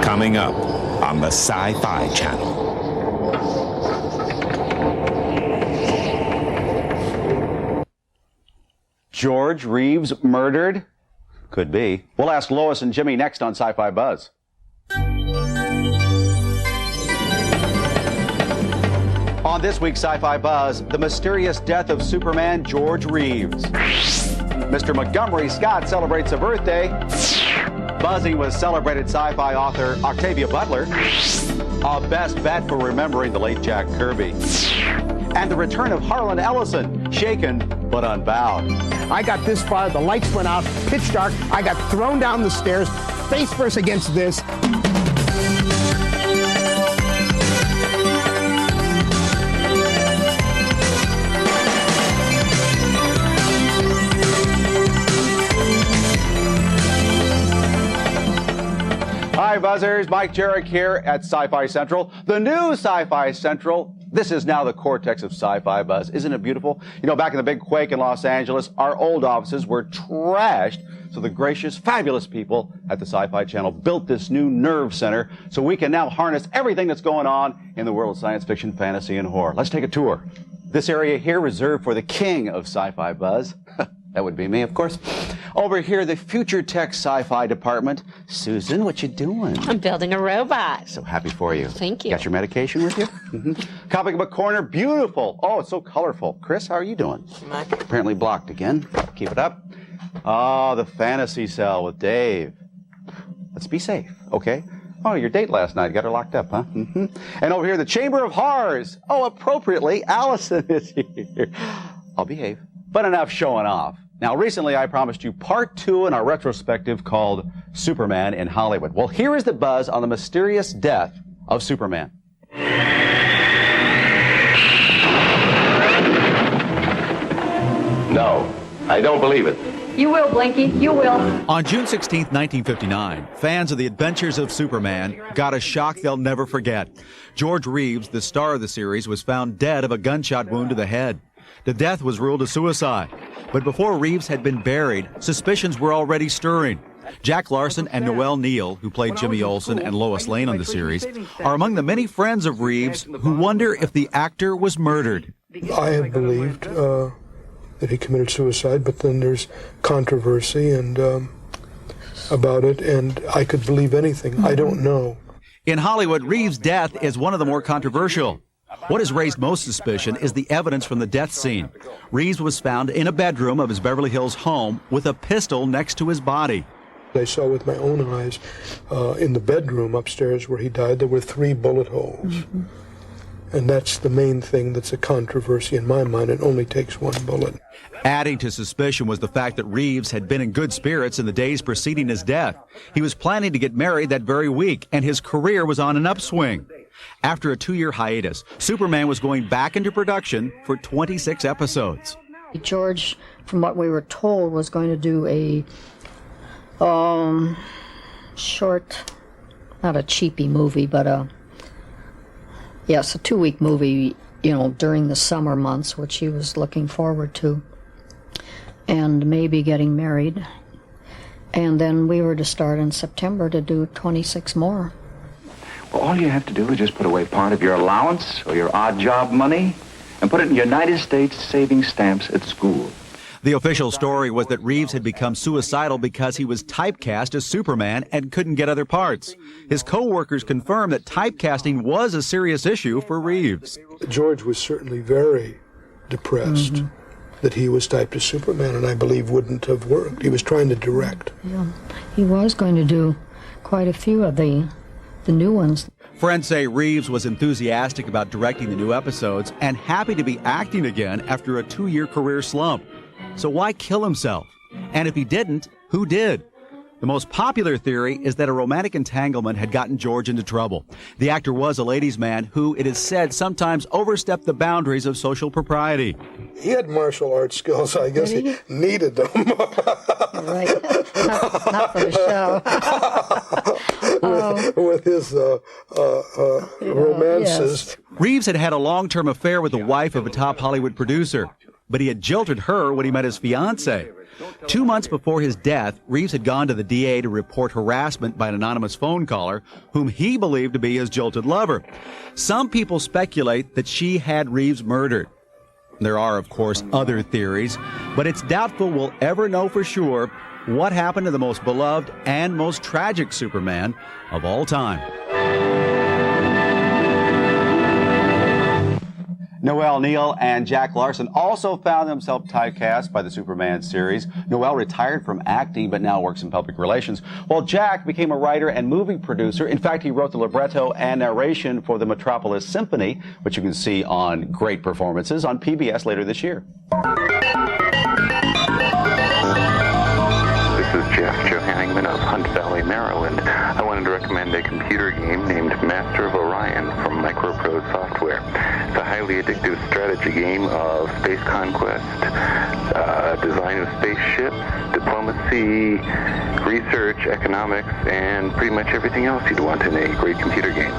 Coming up on the Sci-Fi Channel. George Reeves murdered? Could be. We'll ask Lois and Jimmy next on Sci-Fi Buzz. On this week's Sci-Fi Buzz, the mysterious death of Superman George Reeves. Mr. Montgomery Scott celebrates a birthday. Buzzing with celebrated sci-fi author Octavia Butler. A best bet for remembering the late Jack Kirby. And the return of Harlan Ellison, shaken but unbound. I got this far, the lights went out, pitch dark, I got thrown down the stairs, face first against this. Hi, Buzzers. Mike Jarek here at Sci-Fi Central, the new Sci-Fi Central. This is now the cortex of Sci-Fi Buzz. Isn't it beautiful? You know, back in the big quake in Los Angeles, our old offices were trashed. So the gracious, fabulous people at the Sci-Fi Channel built this new nerve center so we can now harness everything that's going on in the world of science fiction, fantasy, and horror. Let's take a tour. This area here reserved for the king of Sci-Fi Buzz. That would be me, of course. Over here, the Future Tech Sci-Fi Department. Susan, what you doing? I'm building a robot. So happy for you. Thank you. Got your medication with you? Comic book corner, beautiful. Oh, it's so colorful. Chris, how are you doing? Mike. Apparently blocked again. Keep it up. Oh, the fantasy cell with Dave. Let's be safe, okay? Oh, your date last night got her locked up, huh? And over here, the Chamber of Horrors. Oh, appropriately, Ellison is here. I'll behave. But enough showing off. Now, recently I promised you part 2 in our retrospective called Superman in Hollywood. Well, here is the buzz on the mysterious death of Superman. No, I don't believe it. You will, Blinky, you will. On June 16, 1959, fans of The Adventures of Superman got a shock they'll never forget. George Reeves, the star of the series, was found dead of a gunshot wound to the head. The death was ruled a suicide. But before Reeves had been buried, suspicions were already stirring. Jack Larson and Noel Neal, who played Jimmy Olsen and Lois Lane on the series, are among the many friends of Reeves who wonder if the actor was murdered. I have believed that he committed suicide, but then there's controversy and about it, and I could believe anything. I don't know. In Hollywood, Reeves' death is one of the more controversial. What has raised most suspicion is the evidence from the death scene. Reeves was found in a bedroom of his Beverly Hills home with a pistol next to his body. I saw with my own eyes in the bedroom upstairs where he died, there were 3 bullet holes. And that's the main thing that's a controversy in my mind. It only takes 1 bullet. Adding to suspicion was the fact that Reeves had been in good spirits in the days preceding his death. He was planning to get married that very week, and his career was on an upswing. After a 2-year hiatus, Superman was going back into production for 26 episodes. George, from what we were told, was going to do a short, not a cheapy movie, but a 2-week movie, during the summer months, which he was looking forward to, and maybe getting married. And then we were to start in September to do 26 more. Well, all you have to do is just put away part of your allowance or your odd job money and put it in United States savings stamps at school. The official story was that Reeves had become suicidal because he was typecast as Superman and couldn't get other parts. His co-workers confirmed that typecasting was a serious issue for Reeves. George was certainly very depressed that he was typed as Superman, and I believe wouldn't have worked. He was trying to direct. Yeah, he was going to do quite a few of the new ones. Friends say Reeves was enthusiastic about directing the new episodes and happy to be acting again after a 2-year career slump. So why kill himself? And if he didn't, who did? The most popular theory is that a romantic entanglement had gotten George into trouble. The actor was a ladies' man who, it is said, sometimes overstepped the boundaries of social propriety. He had martial arts skills. I guess he needed them. Right. Not for the show. With his romances. Yes. Reeves had had a long-term affair with the wife of a top Hollywood producer. but he had jilted her when he met his fiancée. 2 months before his death, Reeves had gone to the DA to report harassment by an anonymous phone caller whom he believed to be his jilted lover. Some people speculate that she had Reeves murdered. There are, of course, other theories, but it's doubtful we'll ever know for sure what happened to the most beloved and most tragic Superman of all time. Noel Neill and Jack Larson also found themselves typecast by the Superman series. Noel retired from acting but now works in public relations, while Jack became a writer and movie producer. In fact, he wrote the libretto and narration for the Metropolis Symphony, which you can see on Great Performances on PBS later this year. This is Jeff Johanningman of Hunt Valley, Maryland. I wanted to recommend a computer game named Master of Orion from Microprose Software. It's a highly addictive strategy game of space conquest, design of spaceships, diplomacy, research, economics, and pretty much everything else you'd want in a great computer game.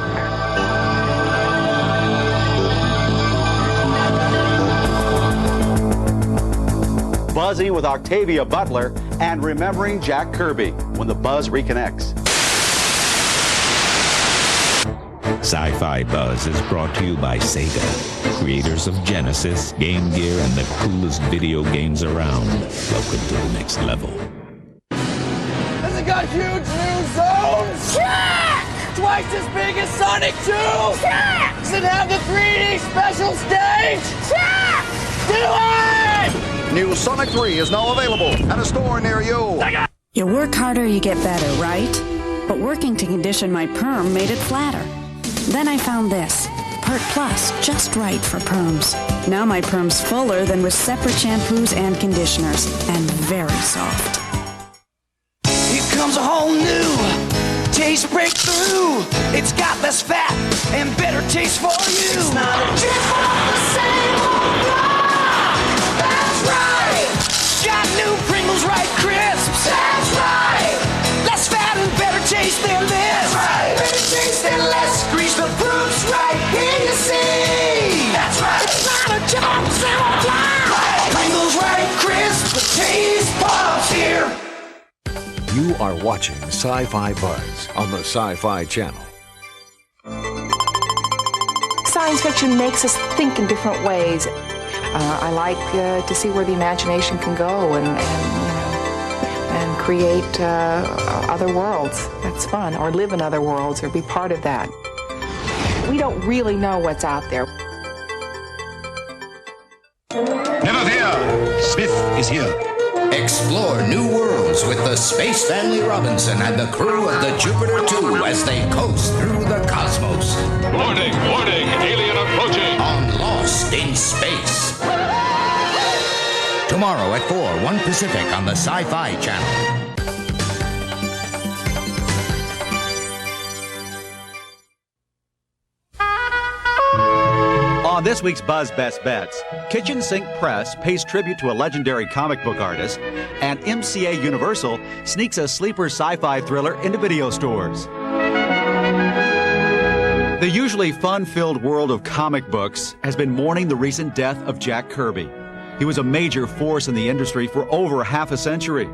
Buzzing with Octavia Butler and remembering Jack Kirby when the buzz reconnects. Sci-Fi Buzz is brought to you by Sega, creators of Genesis, Game Gear, and the coolest video games around. Welcome to the next level. Has it got huge new zones? Check! Twice as big as Sonic 2? Check! Does it have the 3D special stage? Check! Do it! New Sonic 3 is now available at a store near you. You work harder, you get better, right? But working to condition my perm made it flatter. Then I found this. Pert Plus, just right for perms. Now my perm's fuller than with separate shampoos and conditioners, and very soft. Here comes a whole new taste breakthrough. It's got less fat and better taste for you. It's not a just the same old block. That's right. Got new Pringles Right Crisps. That's right. Less fat and better taste than this. That's right. Better taste than less grease. The proof's right here you see. That's right. It's not a just the same old block. Right. Pringles Right Crisps. The taste pops here. You are watching Sci-Fi Buzz on the Sci-Fi Channel. Science fiction makes us think in different ways. I like to see where the imagination can go and create other worlds. That's fun. Or live in other worlds or be part of that. We don't really know what's out there. Never fear, Smith is here. Explore new worlds with the Space Family Robinson and the crew of the Jupiter 2 as they coast through the cosmos. Warning, warning, alien approaching. On Lost in Space. Tomorrow at 4, 1 Pacific on the Sci-Fi Channel. On this week's Buzz Best Bets, Kitchen Sink Press pays tribute to a legendary comic book artist, and MCA Universal sneaks a sleeper sci-fi thriller into video stores. The usually fun-filled world of comic books has been mourning the recent death of Jack Kirby. He was a major force in the industry for over half a century.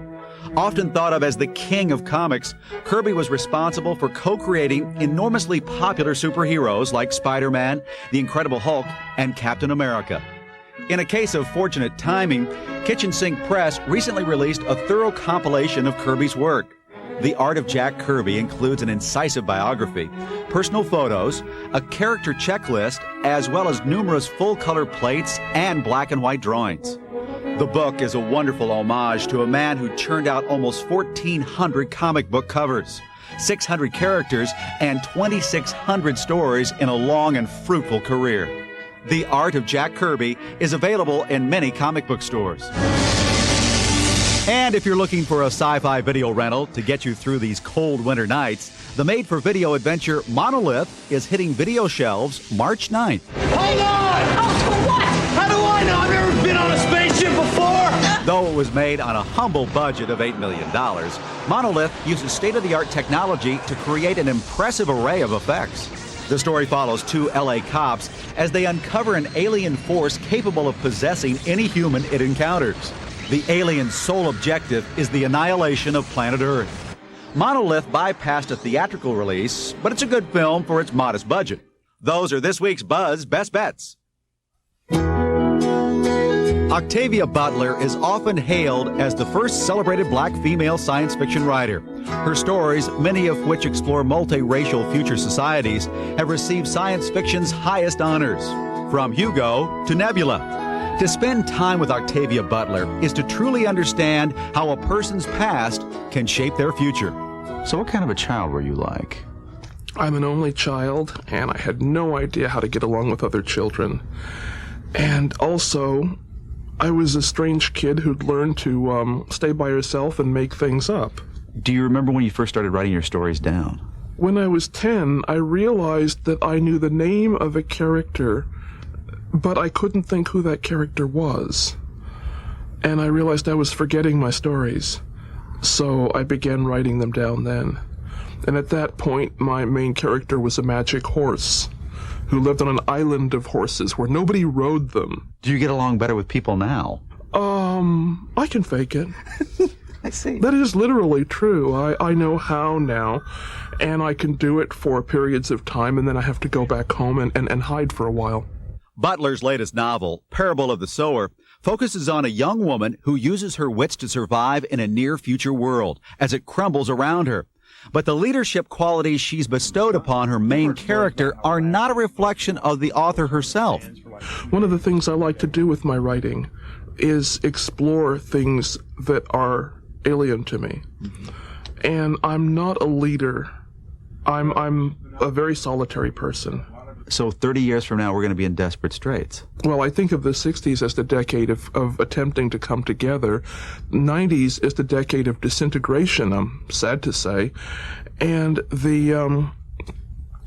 Often thought of as the king of comics, Kirby was responsible for co-creating enormously popular superheroes like Spider-Man, The Incredible Hulk, and Captain America. In a case of fortunate timing, Kitchen Sink Press recently released a thorough compilation of Kirby's work. The Art of Jack Kirby includes an incisive biography, personal photos, a character checklist, as well as numerous full-color plates and black and white drawings. The book is a wonderful homage to a man who churned out almost 1,400 comic book covers, 600 characters, and 2,600 stories in a long and fruitful career. The Art of Jack Kirby is available in many comic book stores. And if you're looking for a sci-fi video rental to get you through these cold winter nights, the made-for-video adventure Monolith is hitting video shelves March 9th. Hold on! Oh, what? How do I know? I've never been on a spaceship before! Though it was made on a humble budget of $8 million, Monolith uses state-of-the-art technology to create an impressive array of effects. The story follows two LA cops as they uncover an alien force capable of possessing any human it encounters. The alien's sole objective is the annihilation of planet Earth. Monolith bypassed a theatrical release, but it's a good film for its modest budget. Those are this week's Buzz Best Bets. Octavia Butler is often hailed as the first celebrated black female science fiction writer. Her stories, many of which explore multiracial future societies, have received science fiction's highest honors, from Hugo to Nebula. To spend time with Octavia Butler is to truly understand how a person's past can shape their future. So what kind of a child were you like? I'm an only child, and I had no idea how to get along with other children. And also, I was a strange kid who'd learned to stay by herself and make things up. Do you remember when you first started writing your stories down? When I was 10, I realized that I knew the name of a character, but I couldn't think who that character was. And I realized I was forgetting my stories. So I began writing them down then. And at that point, my main character was a magic horse who lived on an island of horses where nobody rode them. Do you get along better with people now? I can fake it. I see. That is literally true. I know how now, and I can do it for periods of time, and then I have to go back home and hide for a while. Butler's latest novel, Parable of the Sower, focuses on a young woman who uses her wits to survive in a near-future world as it crumbles around her. But the leadership qualities she's bestowed upon her main character are not a reflection of the author herself. One of the things I like to do with my writing is explore things that are alien to me. And I'm not a leader. I'm a very solitary person. So 30 years from now, we're going to be in desperate straits. Well, I think of the 60s as the decade of attempting to come together. 90s is the decade of disintegration, I'm sad to say. And the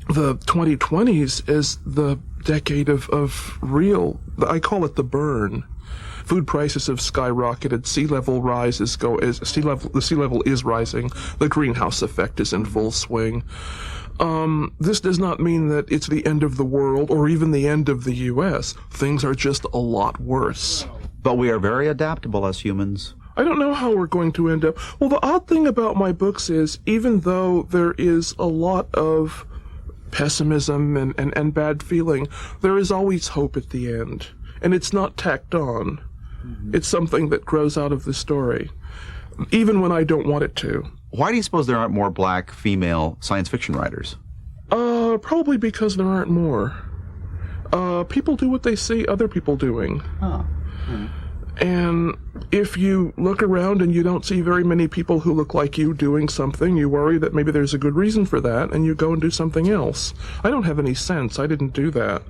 2020s is the decade of real, I call it the burn. Food prices have skyrocketed. The sea level is rising. The greenhouse effect is in full swing. This does not mean that it's the end of the world or even the end of the U.S. Things are just a lot worse. But we are very adaptable as humans. I don't know how we're going to end up. Well, the odd thing about my books is, even though there is a lot of pessimism and bad feeling, there is always hope at the end. And it's not tacked on. It's something that grows out of the story, even when I don't want it to. Why do you suppose there aren't more black female science fiction writers? Probably because there aren't more. People do what they see other people doing. And if you look around and you don't see very many people who look like you doing something, you worry that maybe there's a good reason for that, and you go and do something else. I don't have any sense. I didn't do that.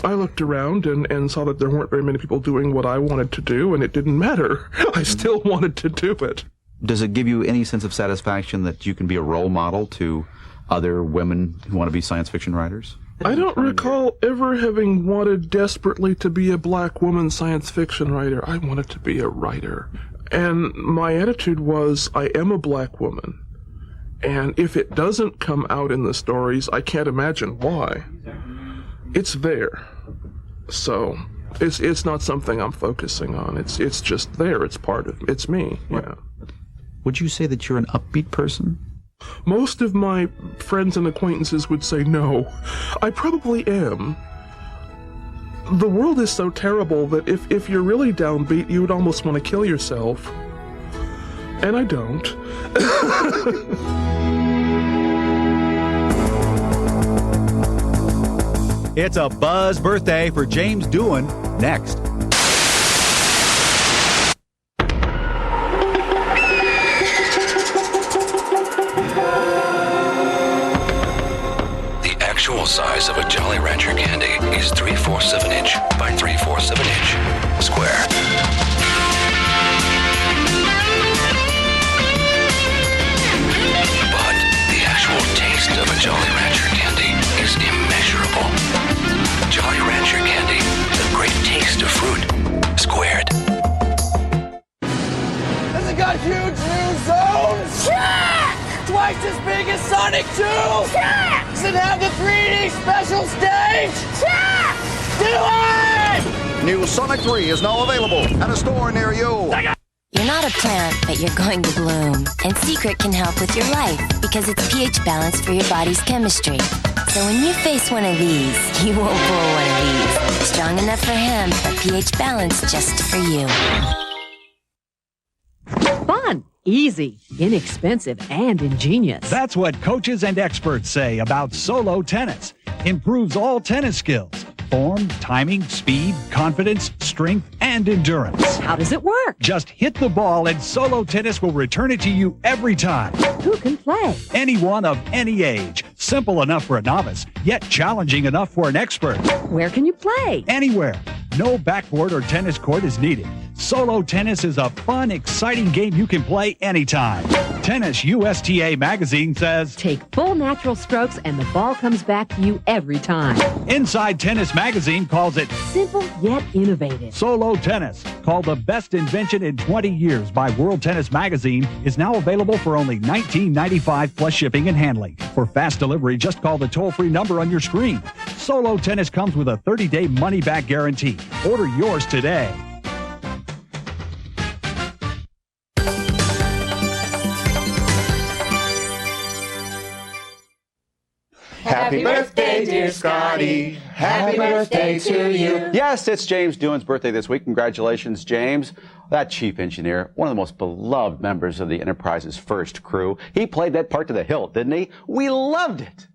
I looked around and saw that there weren't very many people doing what I wanted to do, and it didn't matter. I still wanted to do it. Does it give you any sense of satisfaction that you can be a role model to other women who want to be science fiction writers? I don't recall ever having wanted desperately to be a black woman science fiction writer. I wanted to be a writer. And my attitude was, I am a black woman. And if it doesn't come out in the stories, I can't imagine why. It's there. So it's not something I'm focusing on. It's just there. It's part of it's me. Yeah. Would you say that you're an upbeat person? Most of my friends and acquaintances would say no. I probably am. The world is so terrible that if you're really downbeat, you would almost want to kill yourself. And I don't. It's a buzz birthday for James Doohan next. The size of a Jolly Rancher candy is 3/4 of an inch by 3/4 of an inch square. But the actual taste of a Jolly Rancher candy is immeasurable. Jolly Rancher candy, the great taste of fruit, squared. Has it got huge new zones? Check! Do I twice as big as Sonic 2? Yeah! Does it have the 3D special stage? Yeah! Do it! New Sonic 3 is now available at a store near you. You're not a plant, but you're going to bloom. And Secret can help with your life because it's pH balanced for your body's chemistry. So when you face one of these, you won't pull one of these. Strong enough for him, but pH balanced just for you. Fun, easy, inexpensive, and ingenious. That's what coaches and experts say about Solo Tennis. Improves all tennis skills. Form, timing, speed, confidence, strength, and endurance. How does it work? Just hit the ball and Solo Tennis will return it to you every time. Who can play? Anyone of any age. Simple enough for a novice, yet challenging enough for an expert. Where can you play? Anywhere. No backboard or tennis court is needed. Solo Tennis is a fun, exciting game you can play anytime. Tennis USTA magazine says, take full natural strokes and the ball comes back to you every time. Inside Tennis magazine calls it simple yet innovative. Solo Tennis, called the best invention in 20 years by World Tennis magazine, is now available for only $19.95 plus shipping and handling. For fast delivery, just call the toll-free number on your screen. Solo Tennis comes with a 30-day money-back guarantee. Order yours today. Happy birthday, dear Scotty. Happy birthday to you. Yes, it's James Doohan's birthday this week. Congratulations, James. That chief engineer, one of the most beloved members of the Enterprise's first crew. He played that part to the hilt, didn't he? We loved it.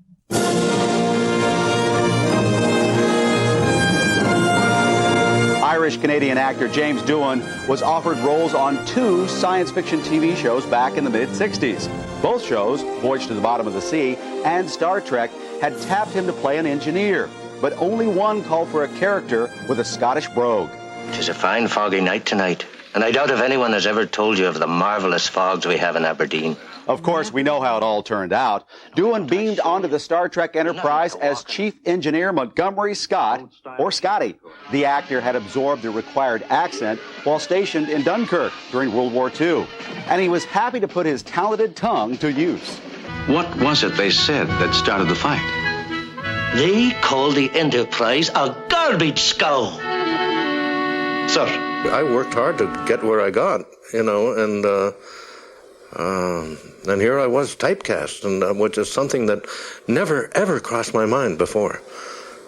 Irish-Canadian actor James Doohan was offered roles on 2 science fiction TV shows back in the mid-60s. Both shows, Voyage to the Bottom of the Sea and Star Trek, had tapped him to play an engineer, but only one called for a character with a Scottish brogue. 'Tis a fine foggy night tonight, and I doubt if anyone has ever told you of the marvelous fogs we have in Aberdeen. Of course, we know how it all turned out. Doohan beamed onto the Star Trek Enterprise as Chief Engineer Montgomery Scott, or Scotty. The actor had absorbed the required accent while stationed in Dunkirk during World War II, and he was happy to put his talented tongue to use. What was it they said that started the fight? They called the Enterprise a garbage scow. Sir, I worked hard to get where I got, and here I was typecast, and which is something that never, ever crossed my mind before.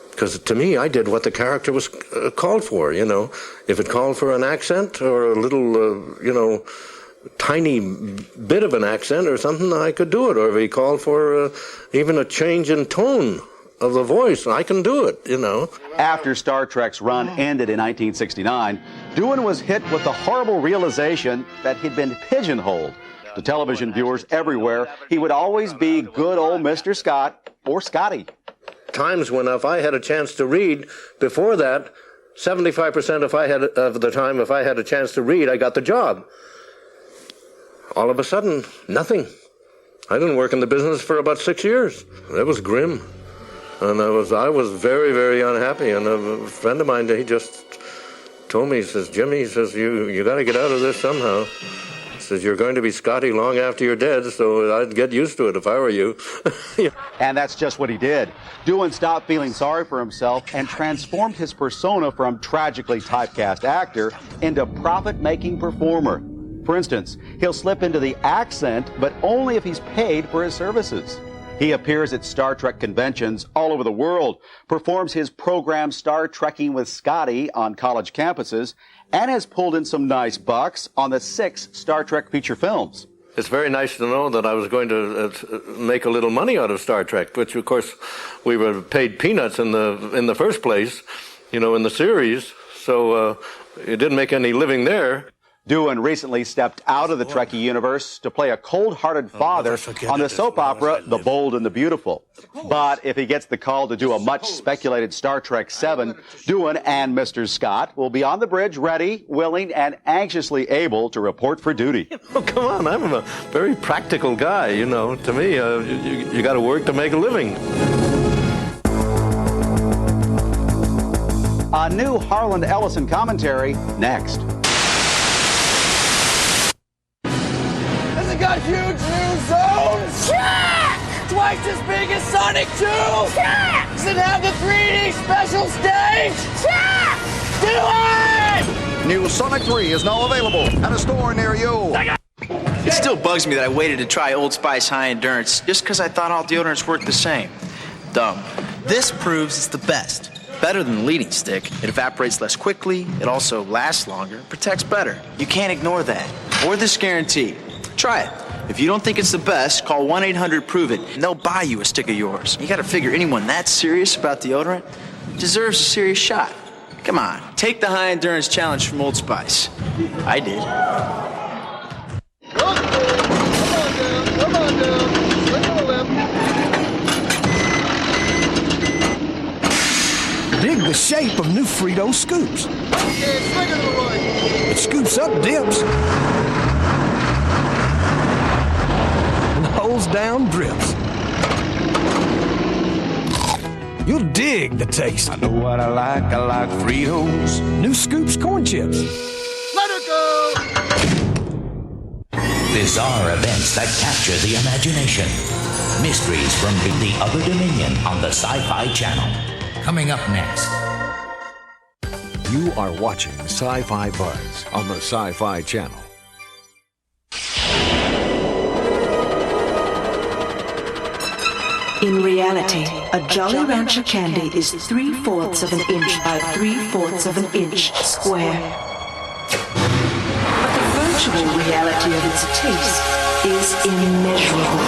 Because to me, I did what the character was called for, If it called for an accent or a little, tiny bit of an accent or something, I could do it. Or if he called for even a change in tone of the voice, I can do it, After Star Trek's run ended in 1969, Doohan was hit with the horrible realization that he'd been pigeonholed. To television viewers everywhere, he would always be good old Mr. Scott, or Scotty. Times when if I had a chance to read, before that, 75% of the time, if I had a chance to read, I got the job. All of a sudden, nothing. I didn't work in the business for about 6 years. It was grim. And I was very, very unhappy. And a friend of mine, he just told me, he says, Jimmy, he says, you got to get out of this somehow. He says, you're going to be Scotty long after you're dead, so I'd get used to it if I were you. And that's just what he did. Doohan stopped feeling sorry for himself and transformed his persona from tragically typecast actor into profit-making performer. For instance, he'll slip into the accent, but only if he's paid for his services. He appears at Star Trek conventions all over the world, performs his program Star Trekking with Scotty on college campuses, and has pulled in some nice bucks on the 6 Star Trek feature films. It's very nice to know that I was going to make a little money out of Star Trek, which, of course, we were paid peanuts in the first place, in the series, so it didn't make any living there. Doohan recently stepped out of the Trekkie universe to play a cold-hearted father on the soap opera The Bold and the Beautiful. But if he gets the call to do a much-speculated Star Trek VII, Doohan and Mr. Scott will be on the bridge ready, willing, and anxiously able to report for duty. Oh, come on, I'm a very practical guy, To me, you got to work to make a living. A new Harlan Ellison commentary next. Has it got huge new zones? Yeah! twice as big as Sonic 2? Does it have the 3D special stage? Do it! New Sonic 3 is now available at a store near you. It still bugs me that I waited to try Old Spice High Endurance just because I thought all deodorants worked the same. Dumb. This proves it's the best. Better than the leading stick. It evaporates less quickly. It also lasts longer. Protects better. You can't ignore that. Or this guarantee. Try it. If you don't think it's the best, call 1-800-PROVE-IT, and they'll buy you a stick of yours. You gotta figure anyone that serious about deodorant deserves a serious shot. Come on, take the High Endurance Challenge from Old Spice. I did. Come on down. Swing to the left. Dig the shape of new Frito scoops. Okay, swing to the right. It scoops up dips and holds down drips. You'll dig the taste. I know what I like Fritos. New Scoops corn chips. Let her go. Bizarre events that capture the imagination. Mysteries from the other dominion on the Sci-Fi Channel. Coming up next. You are watching Sci-Fi Buzz on the Sci-Fi Channel. In reality, a Jolly Rancher candy is 3/4 of an inch by 3/4 of an inch square. But the virtual reality of its taste is immeasurable.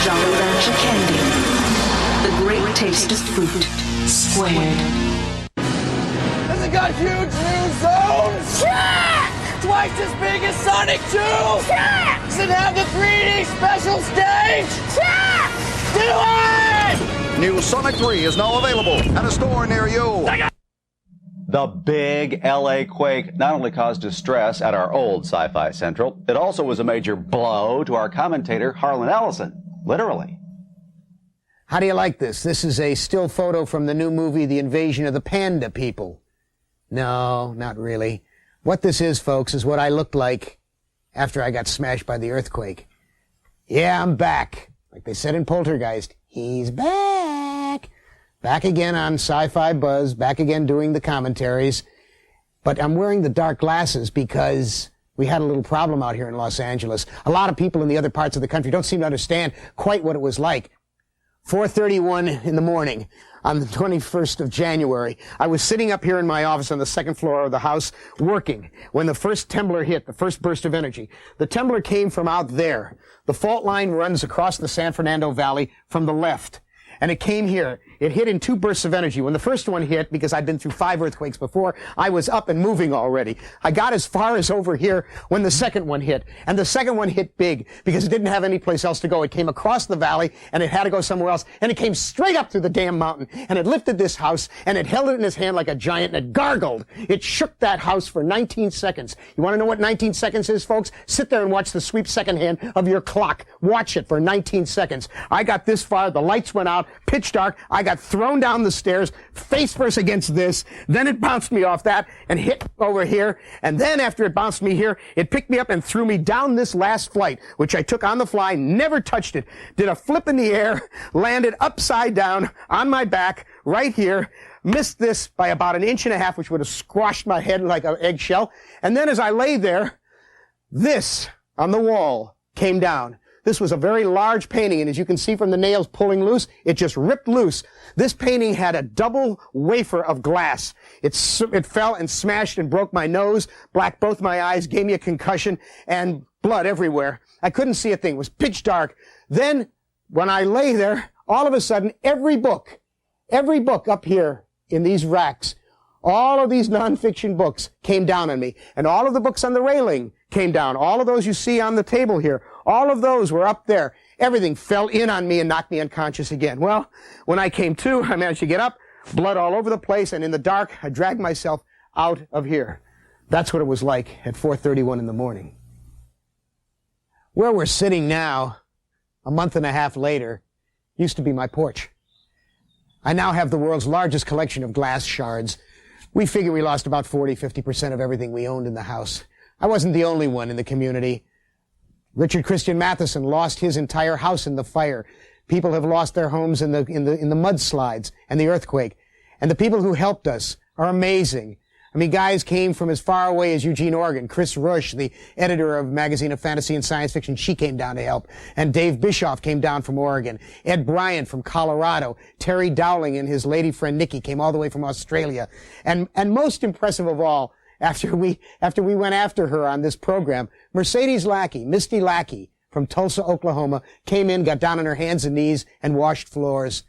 Jolly Rancher candy, the great taste of fruit, squared. Has it got huge new zones? Twice as big as Sonic 2? Does it have the 3D special stage? Do it! New Sonic 3 is now available at a store near you. The big LA quake not only caused distress at our old Sci-Fi Central, it also was a major blow to our commentator, Harlan Ellison. Literally. How do you like this? This is a still photo from the new movie, The Invasion of the Panda People. No, not really. What this is, folks, is what I looked like after I got smashed by the earthquake. Yeah, I'm back. Like they said in Poltergeist, he's back. Back again on Sci-Fi Buzz, back again doing the commentaries. But I'm wearing the dark glasses because we had a little problem out here in Los Angeles. A lot of people in the other parts of the country don't seem to understand quite what it was like. 4:31 in the morning on the 21st of January. I was sitting up here in my office on the second floor of the house working when the first temblor hit, the first burst of energy. The temblor came from out there. The fault line runs across the San Fernando Valley from the left. And it came here. It hit in 2 bursts of energy. When the first one hit, because I'd been through 5 earthquakes before, I was up and moving already. I got as far as over here when the second one hit. And the second one hit big because it didn't have any place else to go. It came across the valley and it had to go somewhere else. And it came straight up through the damn mountain. And it lifted this house and it held it in his hand like a giant and it gargled. It shook that house for 19 seconds. You want to know what 19 seconds is, folks? Sit there and watch the sweep second hand of your clock. Watch it for 19 seconds. I got this far. The lights went out. Pitch dark. I got thrown down the stairs, face first against this. Then it bounced me off that and hit over here. And then after it bounced me here, it picked me up and threw me down this last flight, which I took on the fly, never touched it. Did a flip in the air, landed upside down on my back right here. Missed this by about 1.5 inches, which would have squashed my head like an eggshell. And then as I lay there, this on the wall came down. This was a very large painting, and as you can see from the nails pulling loose, it just ripped loose. This painting had a double wafer of glass. It fell and smashed and broke my nose, blacked both my eyes, gave me a concussion, and blood everywhere. I couldn't see a thing. It was pitch dark. Then, when I lay there, all of a sudden, every book up here in these racks, all of these nonfiction books came down on me, and all of the books on the railing came down. All of those you see on the table here, all of those were up there. Everything fell in on me and knocked me unconscious again. Well, when I came to, I managed to get up, blood all over the place, and in the dark, I dragged myself out of here. That's what it was like at 4:31 in the morning. Where we're sitting now, a month and a half later, used to be my porch. I now have the world's largest collection of glass shards. We figure we lost about 40-50% of everything we owned in the house. I wasn't the only one in the community. Richard Christian Matheson lost his entire house in the fire. People have lost their homes in the mudslides and the earthquake. And the people who helped us are amazing. I mean, guys came from as far away as Eugene, Oregon. Chris Rush, the editor of Magazine of Fantasy and Science Fiction, she came down to help. And Dave Bischoff came down from Oregon. Ed Bryant from Colorado. Terry Dowling and his lady friend Nikki came all the way from Australia. And most impressive of all, after we went after her on this program, Mercedes Lackey, Misty Lackey from Tulsa, Oklahoma, came in, got down on her hands and knees, and washed floors.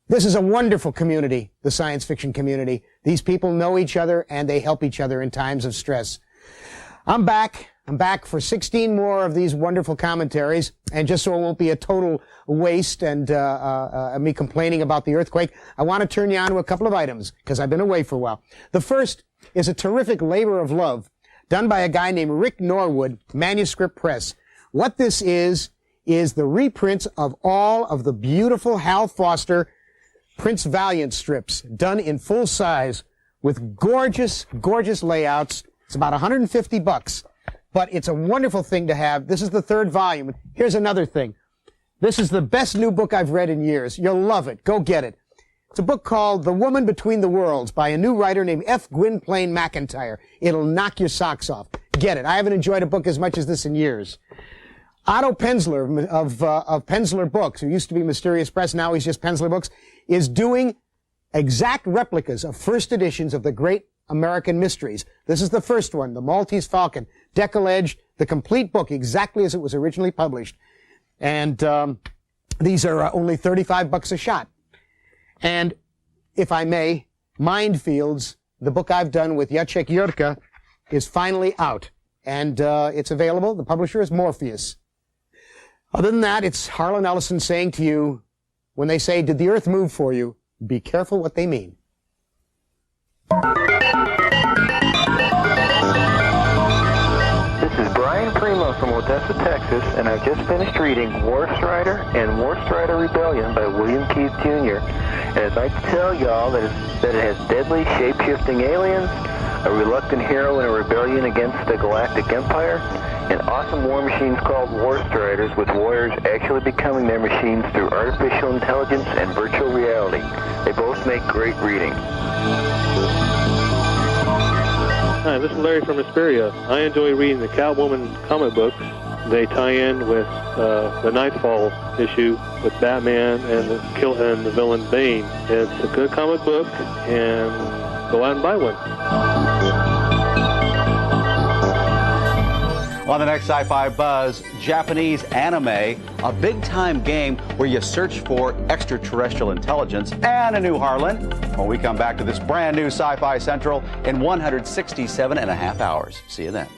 This is a wonderful community, the science fiction community. These people know each other, and they help each other in times of stress. I'm back for 16 more of these wonderful commentaries, and just so it won't be a total waste and me complaining about the earthquake, I want to turn you on to a couple of items, because I've been away for a while. The first is a terrific labor of love done by a guy named Rick Norwood, Manuscript Press. What this is the reprints of all of the beautiful Hal Foster Prince Valiant strips done in full size with gorgeous, gorgeous layouts. It's about $150, but it's a wonderful thing to have. This is the third volume. Here's another thing. This is the best new book I've read in years. You'll love it. Go get it. It's a book called The Woman Between the Worlds by a new writer named F. Gwynplaine McIntyre. It'll knock your socks off. Get it. I haven't enjoyed a book as much as this in years. Otto Penzler of Penzler Books, who used to be Mysterious Press, now he's just Penzler Books, is doing exact replicas of first editions of the great American mysteries. This is the first one, The Maltese Falcon, deckle-edged, the complete book, exactly as it was originally published. And these are only $35 a shot. And if I may, Mindfields, the book I've done with Jacek Jurka, is finally out. And it's available. The publisher is Morpheus. Other than that, it's Harlan Ellison saying to you, when they say, did the earth move for you, be careful what they mean. This is Brian Primo from Odessa, Texas, and I've just finished reading War Strider and War Strider Rebellion by William Keith Jr. And I'd like to tell y'all that it has deadly shape-shifting aliens, a reluctant hero in a rebellion against the Galactic Empire, and awesome war machines called War Striders, with warriors actually becoming their machines through artificial intelligence and virtual reality. They both make great reading. Hi, this is Larry from Hesperia. I enjoy reading the Catwoman comic books. They tie in with the Nightfall issue with Batman and the villain Bane. It's a good comic book, and go out and buy one. On the next Sci-Fi Buzz, Japanese anime, a big-time game where you search for extraterrestrial intelligence, and a new Harlan when we come back to this brand new Sci-Fi Central in 167 and a half hours. See you then.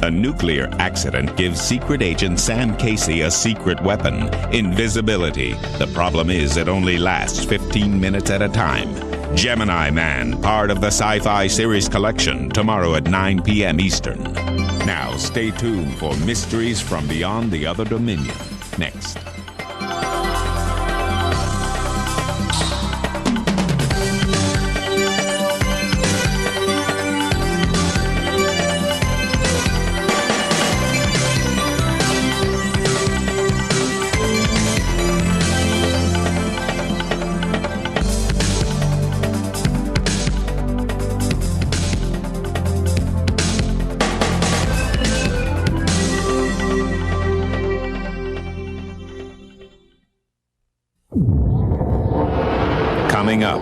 A nuclear accident gives secret agent Sam Casey a secret weapon, invisibility. The problem is it only lasts 15 minutes at a time. Gemini Man, part of the Sci-Fi series collection, tomorrow at 9 p.m. Eastern. Now, stay tuned for Mysteries from Beyond the Other Dominion. Next. Coming up,